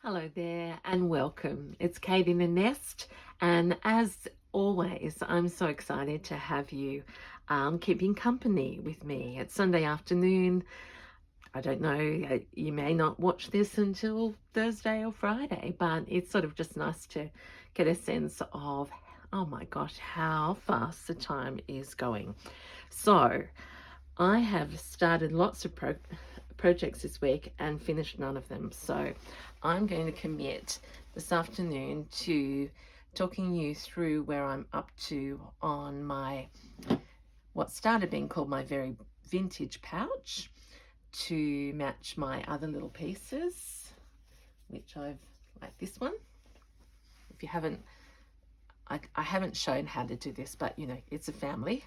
Hello there and welcome. It's Kate in the Nest, and as always, I'm so excited to have you keeping company with me. It's Sunday afternoon. I don't know, you may not watch this until Thursday or Friday, but it's sort of just nice to get a sense of, oh my gosh, how fast the time is going. So, I have started lots of projects this week and finished none of them. So I'm going to commit this afternoon to talking you through where I'm up to on my, what started being called my very vintage pouch, to match my other little pieces, which I've, like this one. If you haven't, I haven't shown how to do this, but you know, it's a family.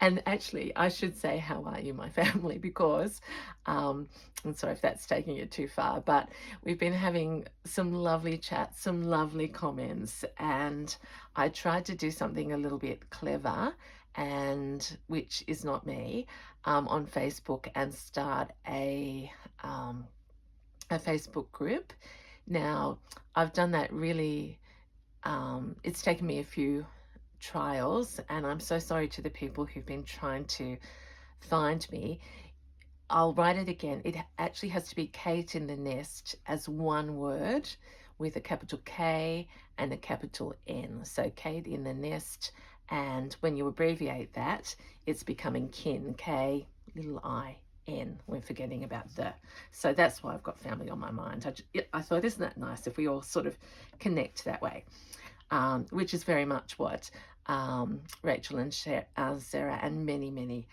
And actually, I should say, how are you, my family? Because, I'm sorry if that's taking it too far, but we've been having some lovely chats, some lovely comments, and I tried to do something a little bit clever, and which is not me, on Facebook, and start a Facebook group. Now, I've done that really. It's taken me a few trials, and I'm so sorry to the people who've been trying to find me. I'll write it again. It actually has to be Kate in the Nest as one word with a capital K and a capital N. So Kate in the Nest, and when you abbreviate that, it's becoming kin, K, little I, N. We're forgetting about the. So that's why I've got family on my mind. I thought, isn't that nice if we all sort of connect that way? Which is very much what Rachel and Sarah and many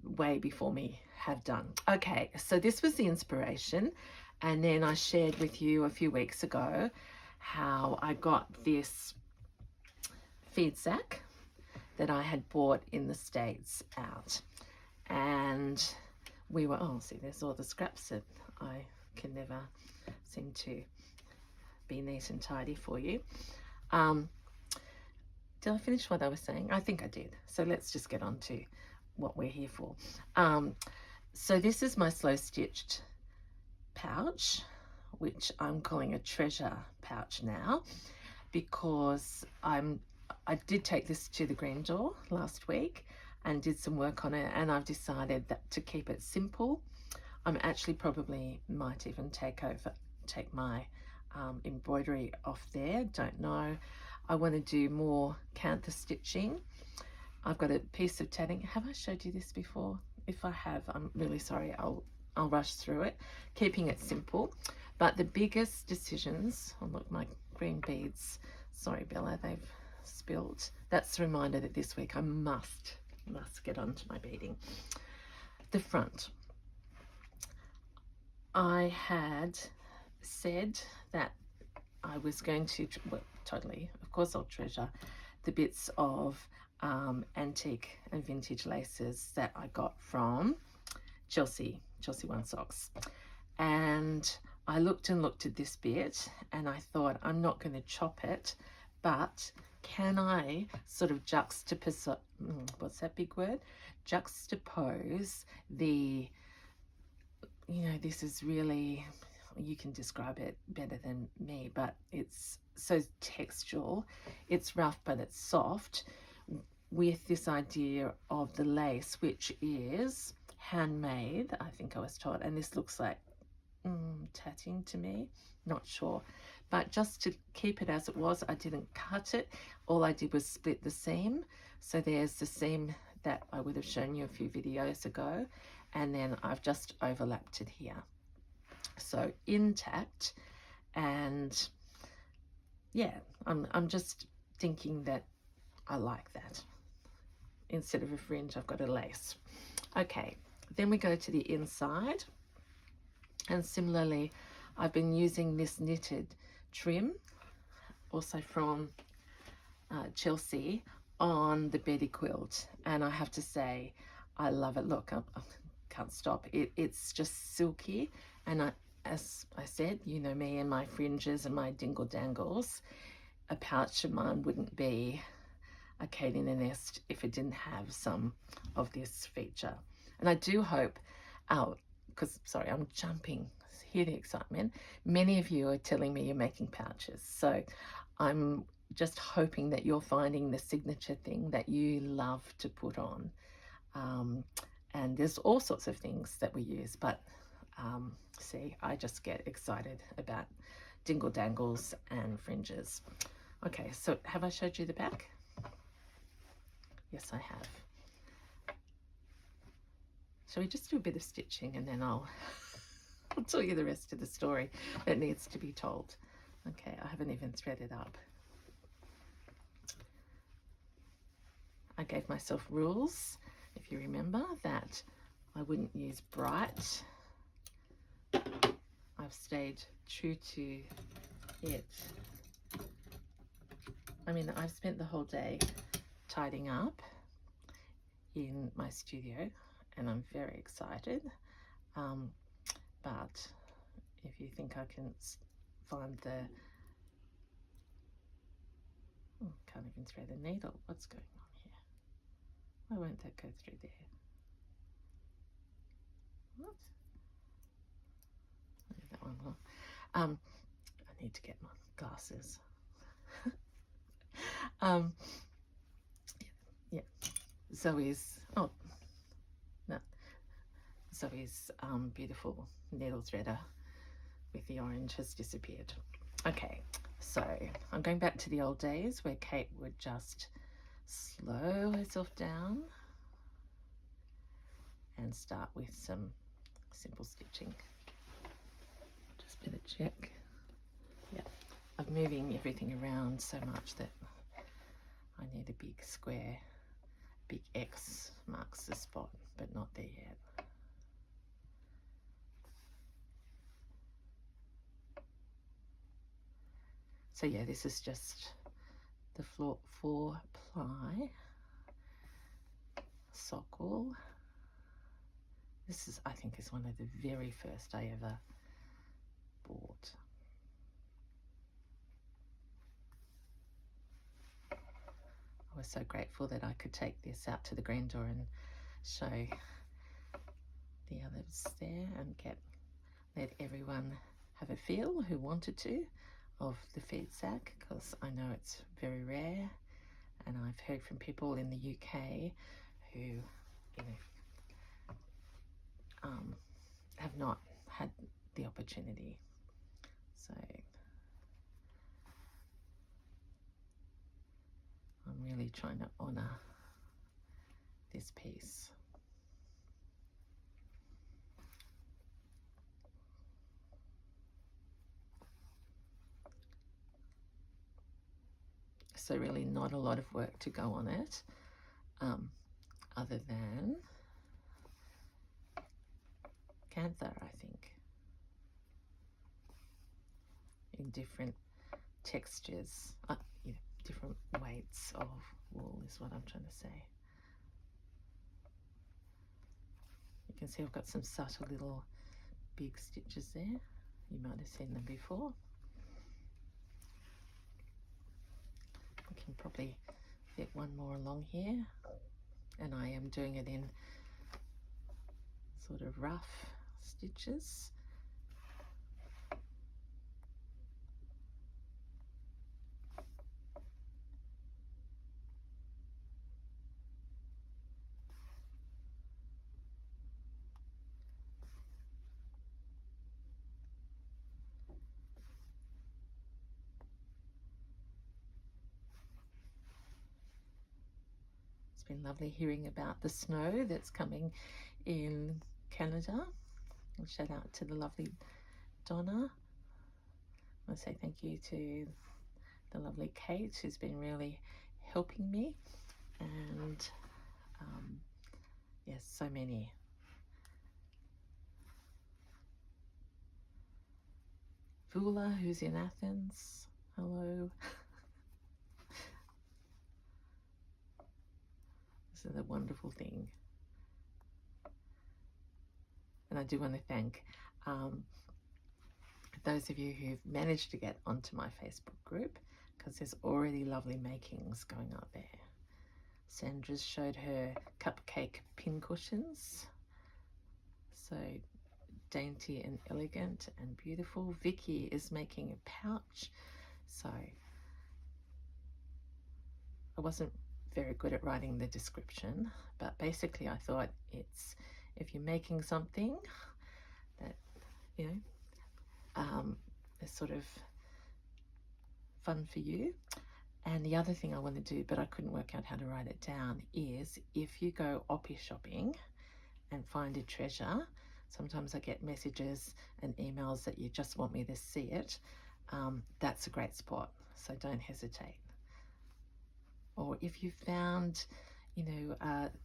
way before me have done. Okay, so this was the inspiration, and then I shared with you a few weeks ago how I got this feed sack that I had bought in the States out, and we were, oh, see, there's all the scraps that I can never seem to be neat and tidy for you. Did I finish what I was saying? I think I did. So let's just get on to what we're here for. So this is my slow stitched pouch, which I'm calling a treasure pouch now, because I did take this to the green door last week and did some work on it, and I've decided that to keep it simple, I'm actually probably might even take my embroidery off there, don't know. I want to do more cantha stitching. I've got a piece of tatting. Have I showed you this before? If I have, I'm really sorry. I'll rush through it, keeping it simple. But the biggest decisions, oh look, my green beads, sorry Bella, they've spilled. That's a reminder that this week I must get onto my beading. The front. I had said that I was going to, well, totally, of course I'll treasure the bits of antique and vintage laces that I got from Chelsea One Socks. And I looked at this bit and I thought, I'm not going to chop it, but can I sort of juxtapose, what's that big word? Juxtapose the, you know, this is really, you can describe it better than me, but it's so textural, it's rough but it's soft, with this idea of the lace, which is handmade, I think I was taught, and this looks like tatting to me, not sure, but just to keep it as it was, I didn't cut it. All I did was split the seam, so there's the seam that I would have shown you a few videos ago, and then I've just overlapped it here. So intact, and yeah, I'm just thinking that I like that. Instead of a fringe, I've got a lace. Okay, then we go to the inside, and similarly, I've been using this knitted trim, also from Chelsea, on the Betty quilt, and I have to say, I love it. Look, I can't stop. It's just silky, and as I said, you know me and my fringes and my dingle dangles. A pouch of mine wouldn't be a Kate in the Nest if it didn't have some of this feature. And I do hope our because, sorry, I'm jumping. Hear the excitement. Many of you are telling me you're making pouches. So I'm just hoping that you're finding the signature thing that you love to put on. And there's all sorts of things that we use, but see, I just get excited about dingle dangles and fringes. Okay, so have I showed you the back? Yes, I have. Shall we just do a bit of stitching and then I'll tell you the rest of the story that needs to be told. Okay, I haven't even threaded up. I gave myself rules, if you remember, that I wouldn't use bright. I've stayed true to it. I mean, I've spent the whole day tidying up in my studio and I'm very excited. But if you think I can find the... Oh, can't even thread a needle. What's going on here? Why won't that go through there? What? Leave that one alone. I need to get my glasses. Yeah, Zoe's, oh, no, Zoe's beautiful needle threader with the orange has disappeared. Okay, so I'm going back to the old days where Kate would just slow herself down and start with some simple stitching. Just better check. Yeah, I'm moving everything around so much that I need a big square. Big X marks the spot, but not there yet. So yeah, this is just the 4-ply sock wool. This is, I think, is one of the very first I ever bought. I was so grateful that I could take this out to the grand door and show the others there and let everyone have a feel who wanted to of the feed sack, because I know it's very rare and I've heard from people in the UK who, you know, have not had the opportunity. So I'm really trying to honour this piece. So really not a lot of work to go on it, other than Cantha, I think, in different textures, you know, different weights of wool is what I'm trying to say. You can see I've got some subtle little big stitches there. You might have seen them before. We can probably fit one more along here, and I am doing it in sort of rough stitches. It's been lovely hearing about the snow that's coming in Canada. And shout out to the lovely Donna. I want to say thank you to the lovely Kate, who's been really helping me, and yes, so many. Vula, who's in Athens, hello. This is a wonderful thing. And I do want to thank those of you who've managed to get onto my Facebook group, because there's already lovely makings going up there. Sandra's showed her cupcake pin cushions, so dainty and elegant and beautiful. Vicky is making a pouch. So I wasn't very good at writing the description, but basically I thought it's, if you're making something that, you know, is sort of fun for you. And the other thing I want to do, but I couldn't work out how to write it down, is if you go Oppy shopping and find a treasure, sometimes I get messages and emails that you just want me to see it. That's a great spot, so don't hesitate. Or if you found, you know,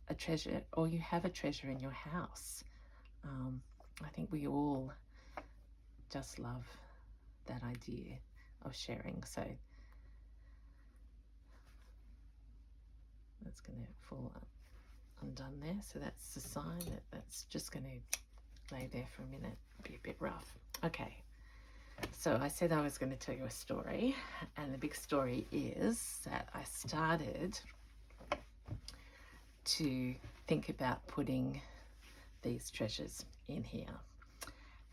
a treasure, or you have a treasure in your house, I think we all just love that idea of sharing. So that's going to fall undone there. So that's the sign that's just going to lay there for a minute, be a bit rough. Okay, so I said I was going to tell you a story, and the big story is that I started to think about putting these treasures in here.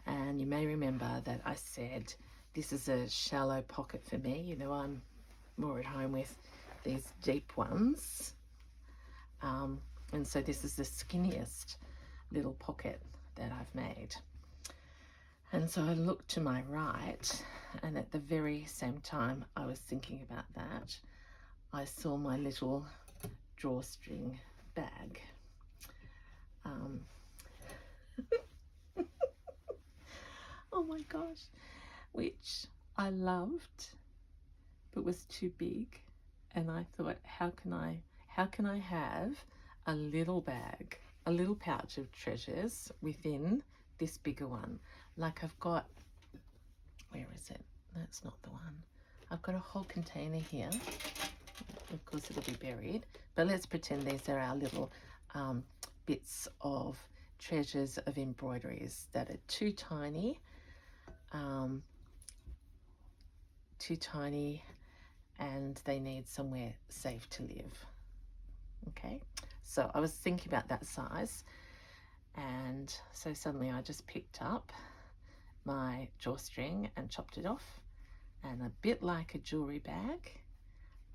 And you may remember that I said this is a shallow pocket for me. You know, I'm more at home with these deep ones. And so this is the skinniest little pocket that I've made. And so I looked to my right, and at the very same time I was thinking about that, I saw my little drawstring bag. Oh my gosh, which I loved, but was too big. And I thought, how can I have a little bag, a little pouch of treasures within this bigger one? Like I've got, where is it? That's not the one. I've got a whole container here. Of course it'll be buried, but let's pretend these are our little bits of treasures of embroideries that are too tiny and they need somewhere safe to live. Okay, so I was thinking about that size, and so suddenly I just picked up my drawstring and chopped it off, and a bit like a jewelry bag,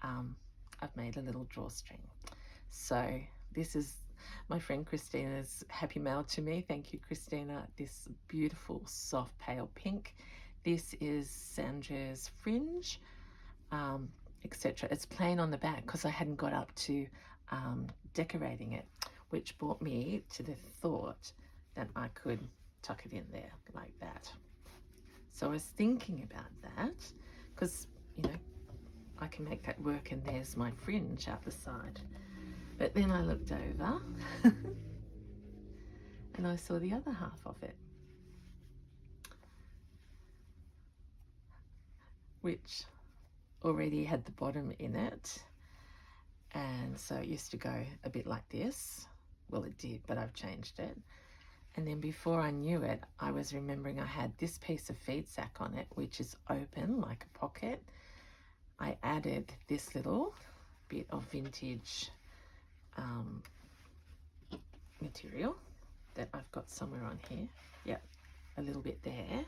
I've made a little drawstring. So this is my friend Christina's happy mail to me. Thank you, Christina. This beautiful soft pale pink. This is Sandra's fringe, etc. It's plain on the back because I hadn't got up to decorating it, which brought me to the thought that I could tuck it in there like that. So I was thinking about that because, you know, I can make that work, and there's my fringe out the side. But then I looked over and I saw the other half of it, which already had the bottom in it. And so it used to go a bit like this. Well, it did, but I've changed it. And then before I knew it, I was remembering I had this piece of feedsack on it, which is open like a pocket. I added this little bit of vintage material that I've got somewhere on here. Yep, a little bit there.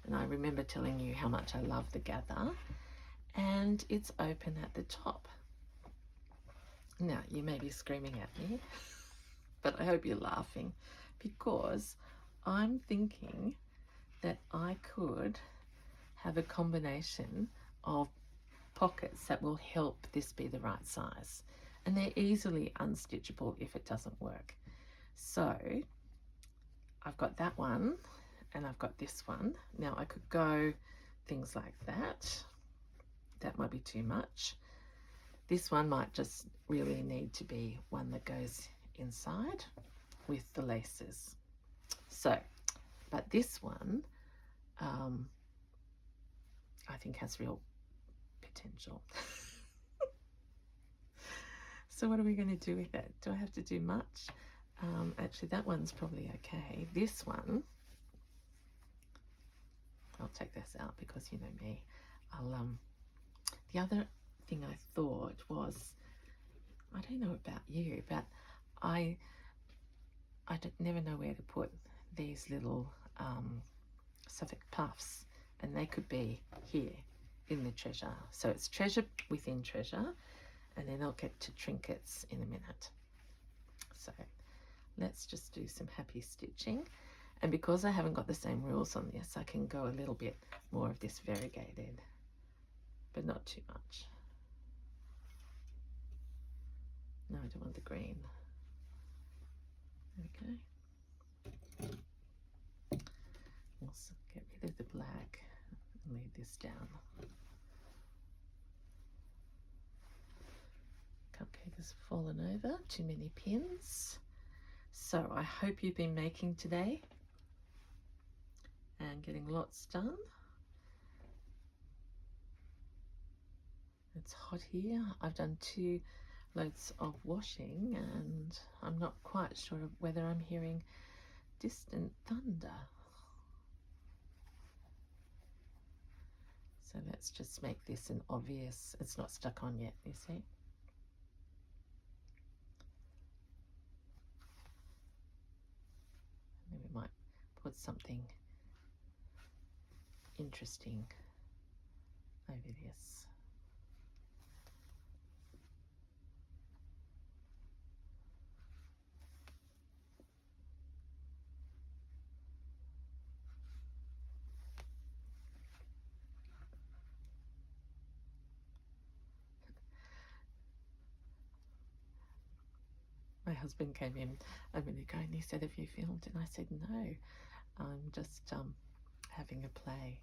And I remember telling you how much I love the gather. And it's open at the top. Now, you may be screaming at me, but I hope you're laughing, because I'm thinking that I could have a combination of pockets that will help this be the right size. And they're easily unstitchable if it doesn't work. So I've got that one, and I've got this one. Now I could go things like that. That might be too much. This one might just really need to be one that goes inside with the laces. So, but this one, I think has real potential. So what are we going to do with it? Do I have to do much? Actually, that one's probably okay. This one, I'll take this out because you know me. The other thing I thought was, I don't know about you, but I never know where to put these little Suffolk puffs, and they could be here in the treasure. So it's treasure within treasure, and then I'll get to trinkets in a minute. So let's just do some happy stitching. And because I haven't got the same rules on this, I can go a little bit more of this variegated, but not too much. No, I don't want the green. Okay. We'll get rid of the black and leave this down. Cupcake has fallen over, too many pins. So I hope you've been making today and getting lots done. It's hot here. I've done 2 loads of washing and I'm not quite sure whether I'm hearing distant thunder. So let's just make this an obvious, it's not stuck on yet, you see. And then we might put something interesting over this. My husband came in a minute ago and he said, "Have you filmed?" And I said, "No, I'm just having a play."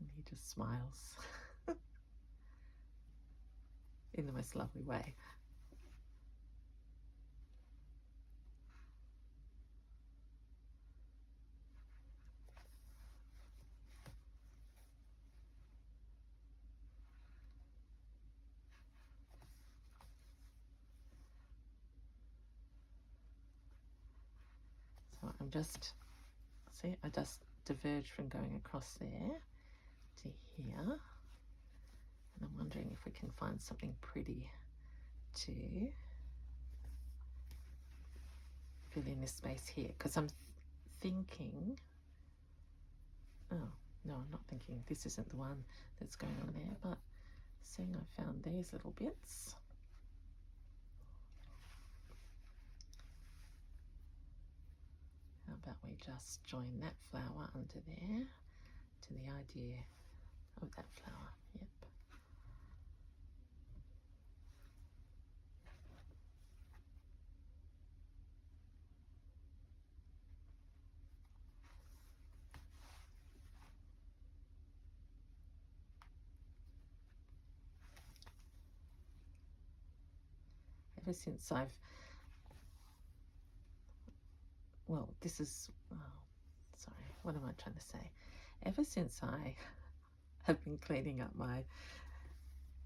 And he just smiles in the most lovely way. So I'm just, see, I just diverged from going across there to here. And I'm wondering if we can find something pretty to fill in this space here. Because I'm thinking, oh, no, I'm not thinking this isn't the one that's going on there, but seeing I found these little bits. How about we just join that flower under there to the idea of that flower? Yep. Ever since I've, well, this is, oh, sorry, what am I trying to say? Ever since I have been cleaning up my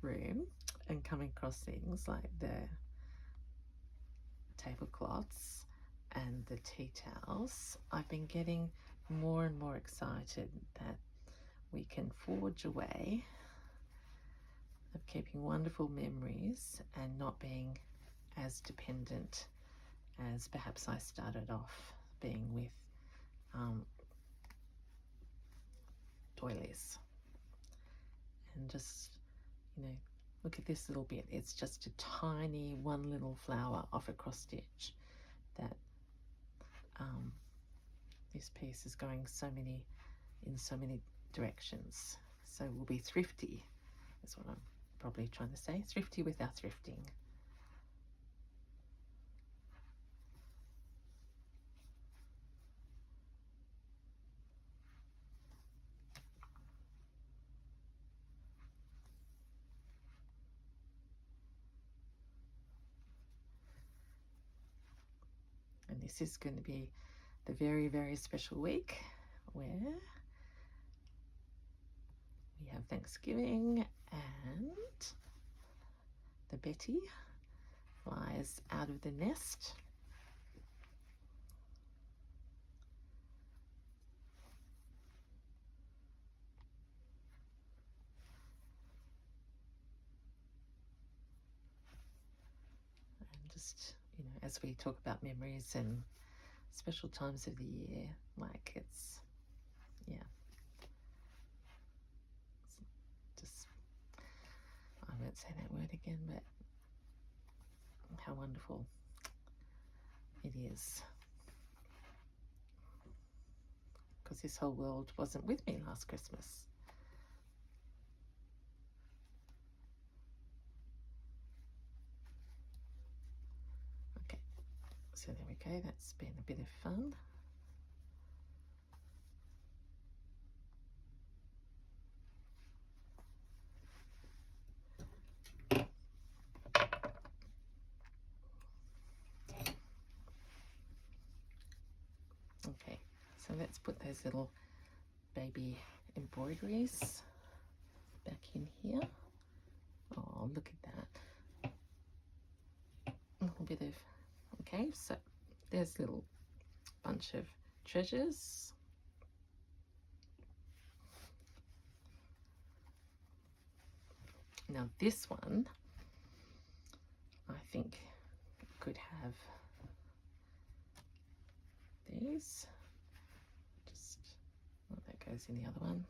room and coming across things like the tablecloths and the tea towels, I've been getting more and more excited that we can forge a way of keeping wonderful memories and not being as dependent as perhaps I started off being with doilies. And just, you know, look at this little bit. It's just a tiny one little flower off a cross stitch that this piece is going in so many directions. So we'll be thrifty, is what I'm probably trying to say. Thrifty with our thrifting. And this is going to be the very, very special week where we have Thanksgiving and the Betty flies out of the nest. And just, you know, as we talk about memories and special times of the year. Like it's, yeah, just, I won't say that word again, but how wonderful it is. Because this whole world wasn't with me last Christmas. Okay, so there we go. That's been a bit of fun. Okay, so let's put those little baby embroideries back in here. Oh, look at that. A little bit of, okay, so there's a little bunch of treasures. Now this one, I think could have these. Just, well, that goes in the other one.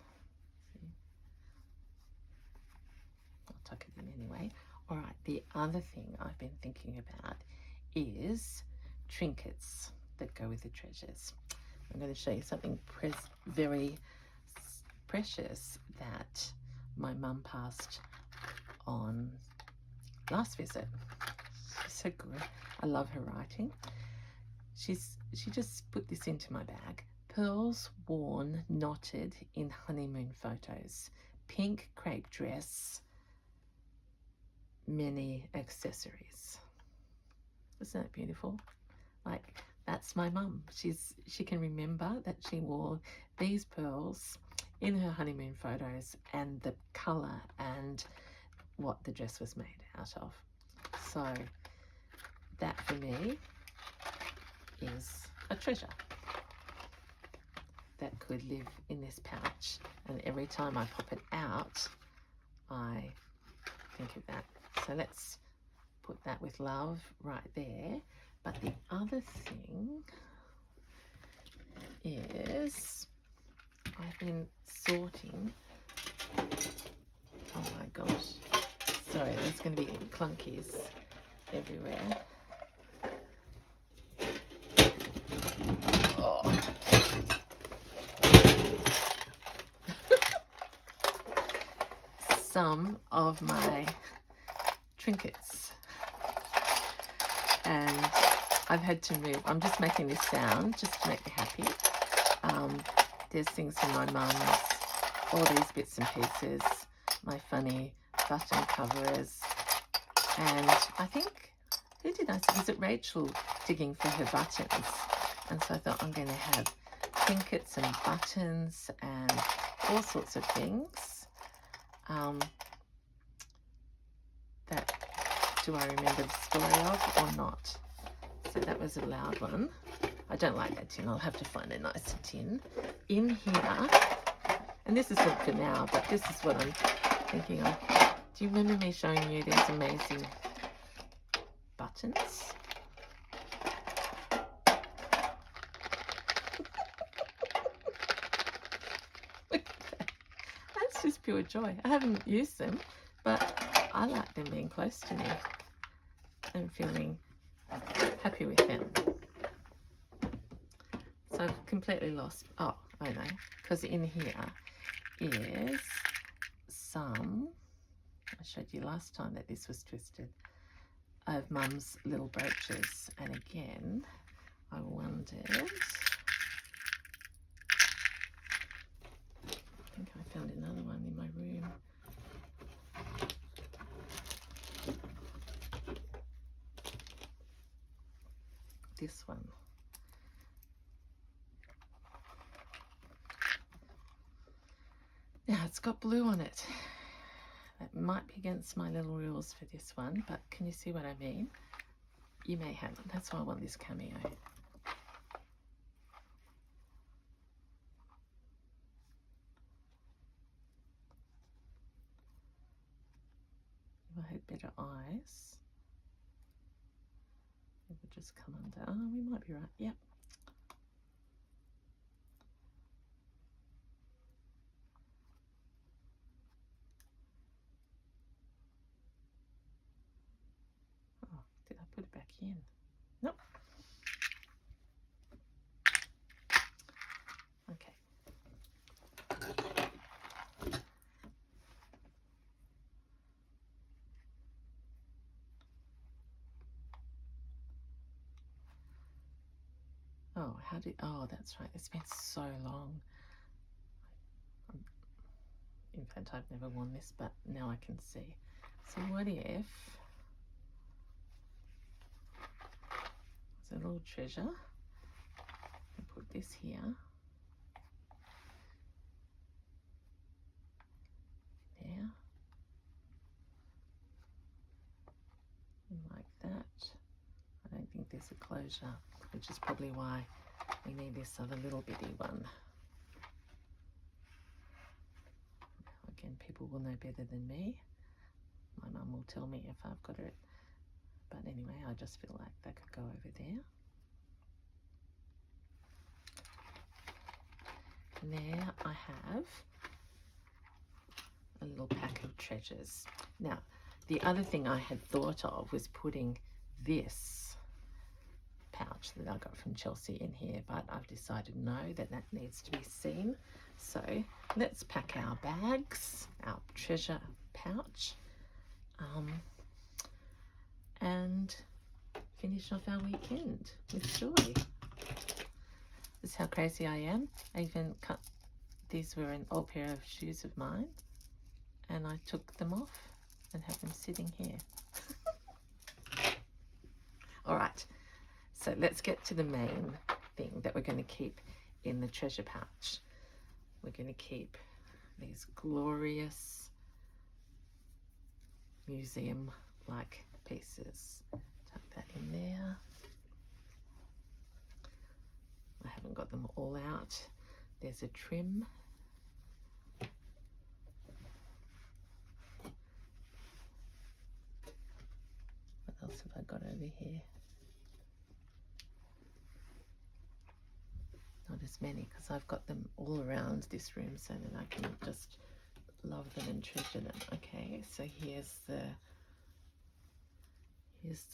See? I'll tuck it in anyway. All right, the other thing I've been thinking about is trinkets that go with the treasures. I'm going to show you something very precious that my mum passed on last visit. She's so good. I love her writing. She just put this into my bag. Pearls worn knotted in honeymoon photos. Pink crepe dress. Many accessories. Isn't that beautiful? Like, that's my mum. She can remember that she wore these pearls in her honeymoon photos and the colour and what the dress was made out of. So that for me is a treasure that could live in this pouch, and every time I pop it out I think of that. So let's put that with love right there. But the other thing is I've been sorting. Oh my gosh, sorry, there's going to be clunkies everywhere. Oh. Some of my trinkets, and I've had to move. I'm just making this sound just to make you happy. There's things from my mum's, all these bits and pieces, my funny button covers, and I think, who did I see? Was it Rachel digging for her buttons? And so I thought, I'm going to have trinkets and buttons and all sorts of things. That, do I remember the story of or not? So that was a loud one. I don't like that tin. I'll have to find a nicer tin. In here, and this is not for now, but this is what I'm thinking of. Do you remember me showing you these amazing buttons? That's just pure joy. I haven't used them, but I like them being close to me and feeling happy with them. So I've completely lost, oh, I know, because in here is some, I showed you last time that this was twisted, of Mum's little brooches. And again, I wondered, I think I found another one in my room. This one. Now it's got blue on it. That might be against my little rules for this one, but can you see what I mean? You may have it. That's why I want this cameo. If I had better eyes, it would just come under. Oh, we might be right. Yep. put it back in. Nope. Okay. Oh, oh, that's right. It's been so long. In fact, I've never worn this, but now I can see. So what if it's a little treasure? I put this here. There. And like that. I don't think there's a closure, which is probably why we need this other little bitty one. Again, people will know better than me. My mum will tell me if I've got it. But anyway, I just feel like that could go over there. And there I have a little pack of treasures. Now, the other thing I had thought of was putting this pouch that I got from Chelsea in here, but I've decided no, that needs to be seen. So let's pack our bags, our treasure pouch, and finish off our weekend with joy. This is how crazy I am. I even cut, these were an old pair of shoes of mine, and I took them off and have them sitting here. All right, so let's get to the main thing that we're going to keep in the treasure pouch. We're going to keep these glorious museum-like pieces. Tuck that in there. I haven't got them all out. There's a trim. What else have I got over here? Not as many, because I've got them all around this room so that I can just love them and treasure them. Okay, so here's the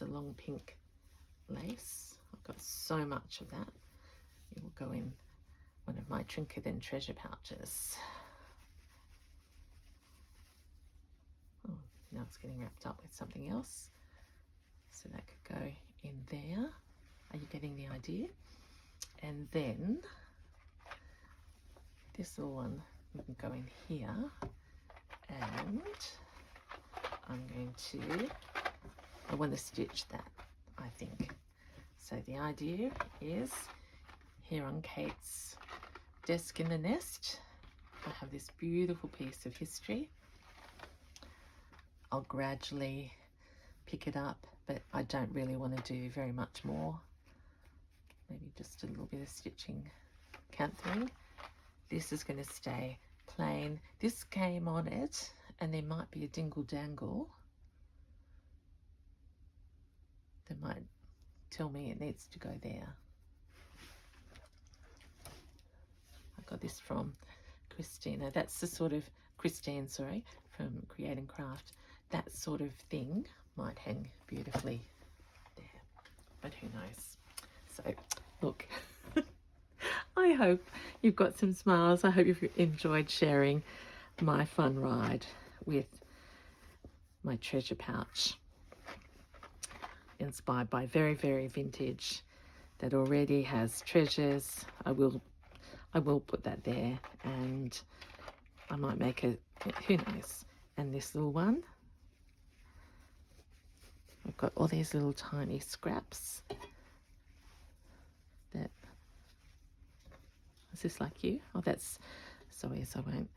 long pink lace. I've got so much of that. It will go in one of my trinket and treasure pouches. Oh, now it's getting wrapped up with something else. So that could go in there. Are you getting the idea? And then this little one can go in here, and I want to stitch that, I think. So the idea is, here on Kate's desk in the nest, I have this beautiful piece of history. I'll gradually pick it up, but I don't really want to do very much more. Maybe just a little bit of stitching, canthering. This is going to stay plain. This came on it, and there might be a dingle dangle that might tell me it needs to go there. I got this from Christina. That's the sort of, Christine, sorry, from Create and Craft. That sort of thing might hang beautifully there, but who knows. So look, I hope you've got some smiles. I hope you've enjoyed sharing my fun ride with my treasure pouch, inspired by very, very vintage, that already has treasures. I will put that there, and I might make it, who knows. And this little one, I've got all these little tiny scraps. That, is this like you? Oh, that's, sorry, so I won't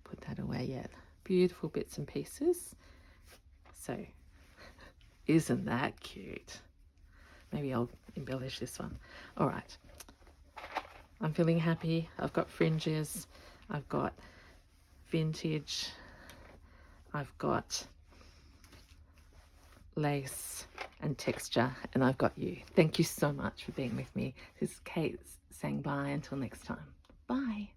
put that away yet. Beautiful bits and pieces. So, isn't that cute? Maybe I'll embellish this one. All right. I'm feeling happy. I've got fringes. I've got vintage. I've got lace and texture, and I've got you. Thank you so much for being with me. This is Kate saying bye until next time. Bye.